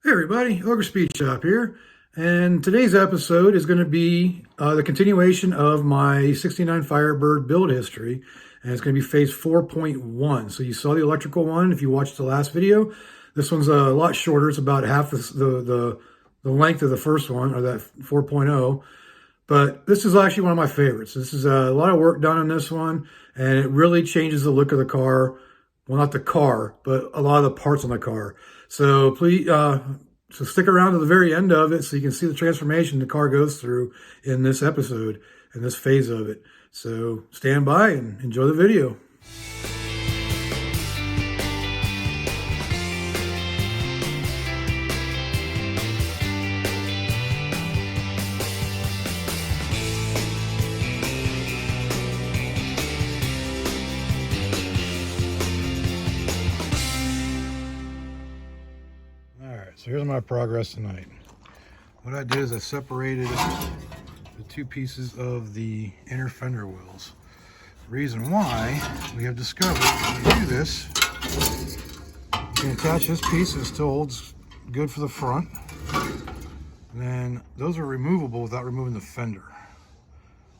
Hey everybody, Ogre Speed Shop here, and today's episode is going to be the continuation of my 69 Firebird build history, and it's going to be phase 4.1. So you saw the electrical one if you watched the last video. This one's a lot shorter. It's about half the length of the first one, or that 4.0. But this is actually one of my favorites. This is a lot of work done on this one, and it really changes the look of the car. Well, not the car, but a lot of the parts on the car. So please, so stick around to the very end of it so you can see the transformation the car goes through in this episode, in this phase of it. So stand by and enjoy the video. So here's my progress tonight. What I did is I separated the two pieces of the inner fender wells. The reason why we have discovered when you do this, you can attach this piece and it still holds good for the front. And then those are removable without removing the fender.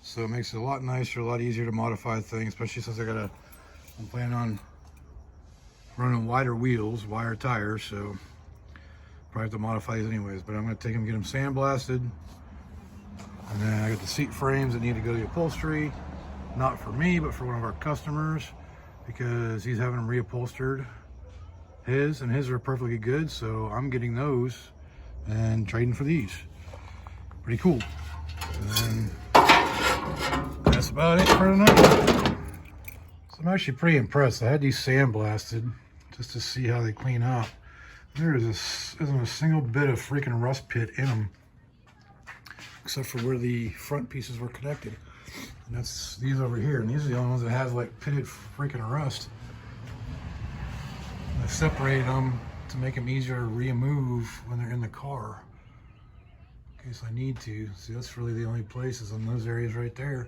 So it makes it a lot nicer, a lot easier to modify things, especially since I'm planning on running wider wheels, wider tires, so probably have to modify these anyways, but I'm going to take them, get them sandblasted, and then I got the seat frames that need to go to the upholstery, not for me, but for one of our customers, because he's having them reupholstered. His are perfectly good, so I'm getting those and trading for these. Pretty cool. And then that's about it for tonight. So I'm actually pretty impressed. I had these sandblasted just to see how they clean up. There isn't a single bit of freaking rust pit in them, except for where the front pieces were connected. And that's these over here. And these are the only ones that have like pitted freaking rust. And I separated them to make them easier to remove when they're in the car, in case I need to. See, that's really the only places in those areas right there.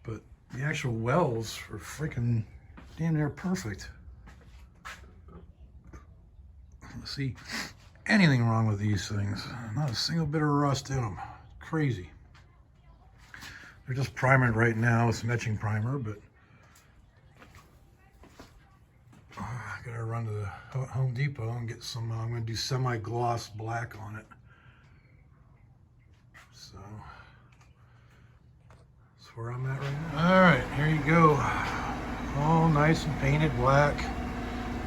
But the actual wells are freaking damn near perfect. See anything wrong with these things. Not a single bit of rust in them. Crazy. They're just primered right now with some etching primer, but I gotta run to the Home Depot and get some. I'm gonna do semi-gloss black on it. So that's where I'm at right now. All right, here you go. All nice and painted black.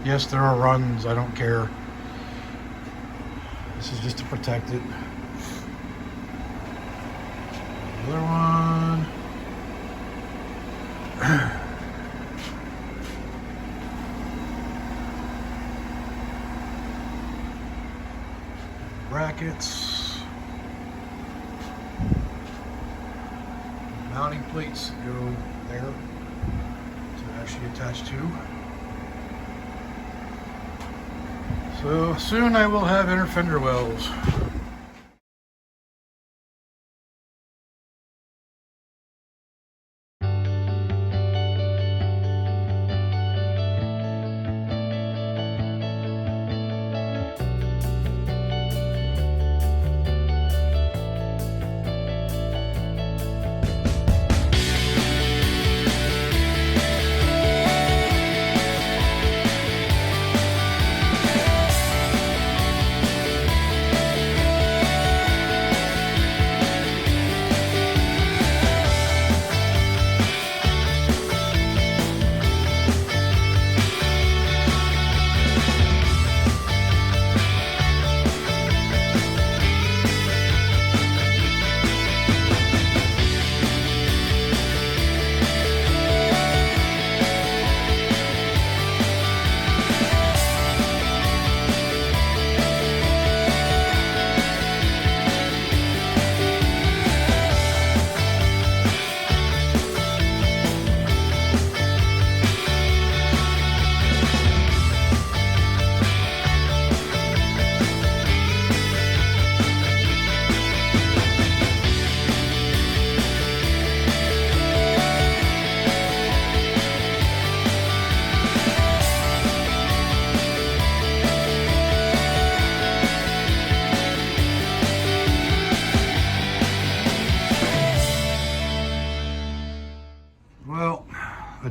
Yes, there are runs. I don't care. This is just to protect it. Another one. Brackets. Mounting plates go there to actually attach to. So soon I will have inner fender wells.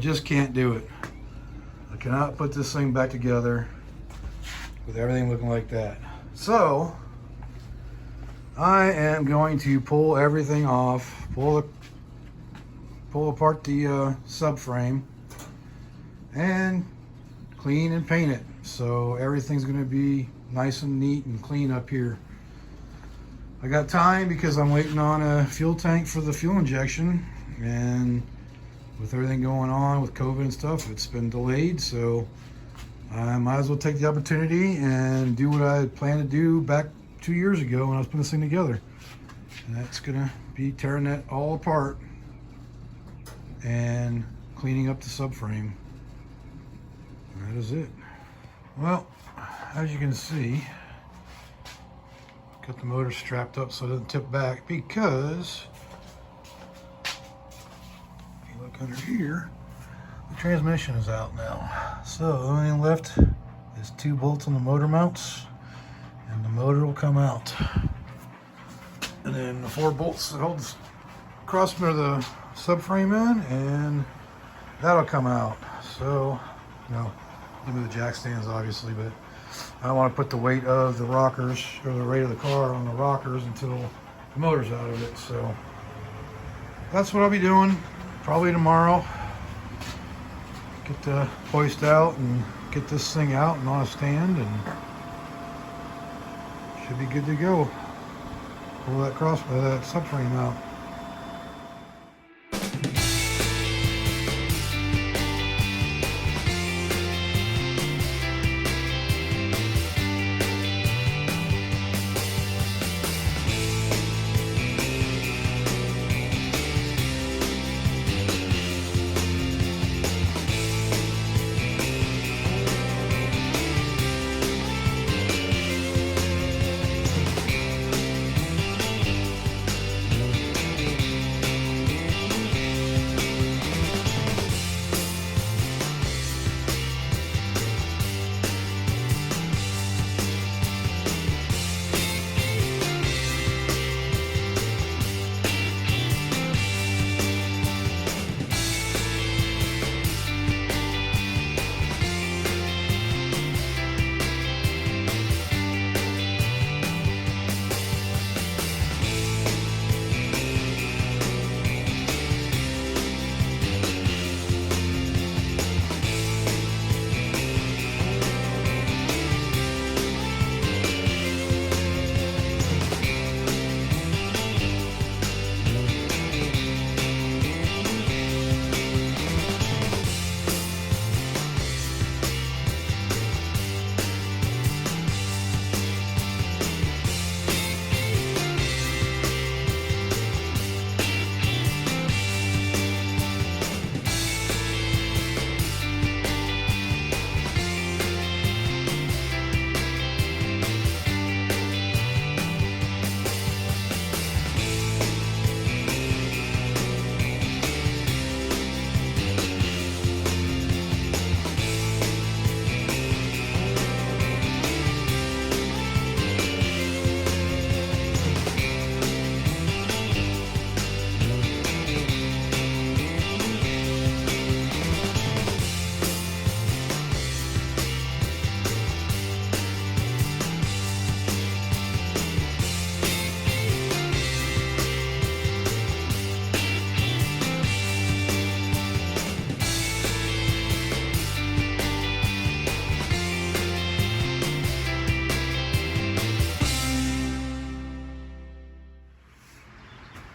just can't do it. I cannot put this thing back together with everything looking like that. So I am going to pull everything off, pull apart the subframe, and clean and paint it. So everything's going to be nice and neat and clean up here. I got time because I'm waiting on a fuel tank for the fuel injection, and with everything going on with COVID and stuff, it's been delayed. So I might as well take the opportunity and do what I had planned to do back 2 years ago when I was putting this thing together. And that's gonna be tearing that all apart and cleaning up the subframe. That is it. Well, as you can see, got the motor strapped up so it doesn't tip back, because if you look under here, the transmission is out now. So the only thing left is 2 bolts on the motor mounts, and the motor will come out. And then the 4 bolts that hold the crossbar of the subframe in, and that'll come out. So, you know, give me the jack stands obviously, but I don't want to put the weight of the rockers or the weight of the car on the rockers until the motor's out of it. So that's what I'll be doing probably tomorrow. Get the hoist out and get this thing out and on a stand, and should be good to go. Pull that that subframe out.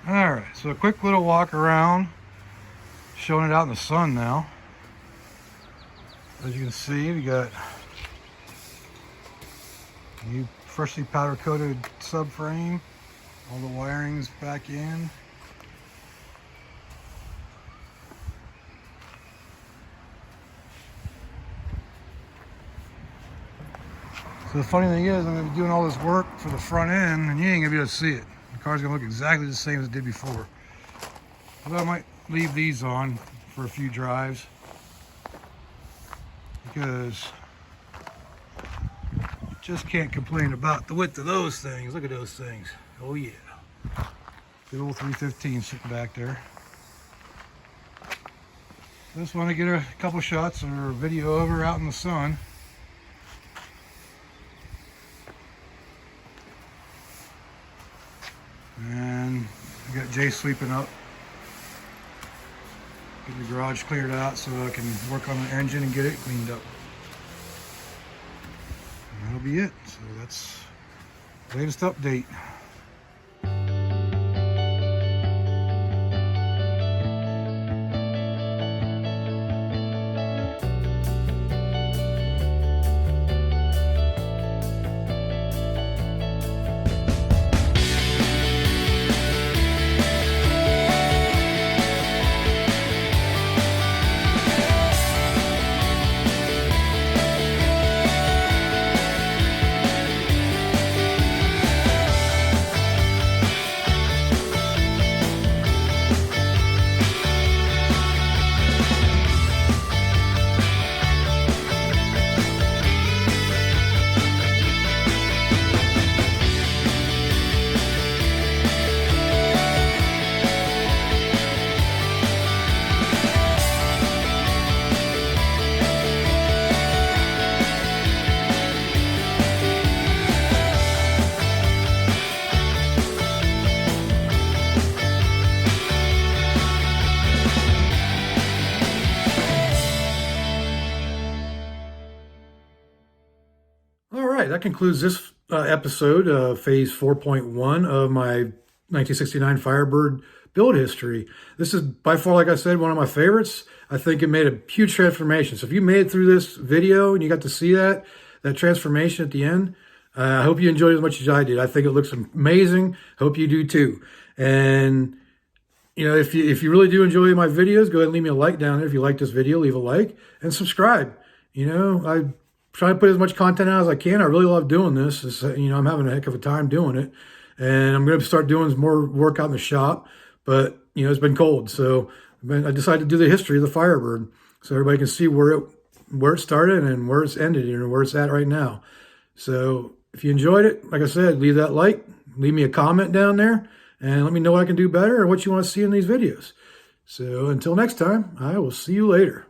All right, so a quick little walk around, showing it out in the sun now. As you can see, we got new freshly powder coated subframe, all the wiring's back in. So the funny thing is, I'm going to be doing all this work for the front end, and you ain't going to be able to see it. The car's going to look exactly the same as it did before. Although I might leave these on for a few drives, because just can't complain about the width of those things. Look at those things. Oh yeah. Good old 315 sitting back there. Just want to get a couple shots or video of her out in the sun. And I got Jay sweeping up. Get the garage cleared out so I can work on the engine and get it cleaned up. And that'll be it. So that's the latest update. All right, that concludes this episode, phase 4.1 of my 1969 Firebird build history. This is by far, like I said, one of my favorites. I think it made a huge transformation. So if you made it through this video and you got to see that transformation at the end, I hope you enjoyed it as much as I did. I think it looks amazing. Hope you do too. And you know, if you really do enjoy my videos, go ahead and leave me a like down there. If you like this video, leave a like and subscribe. You know, I try to put as much content out as I can. I really love doing this. You know, I'm having a heck of a time doing it. And I'm going to start doing more work out in the shop. But, you know, it's been cold. So I decided to do the history of the Firebird so everybody can see where it started and where it's ended and where it's at right now. So if you enjoyed it, like I said, leave that like, leave me a comment down there, and let me know what I can do better or what you want to see in these videos. So until next time, I will see you later.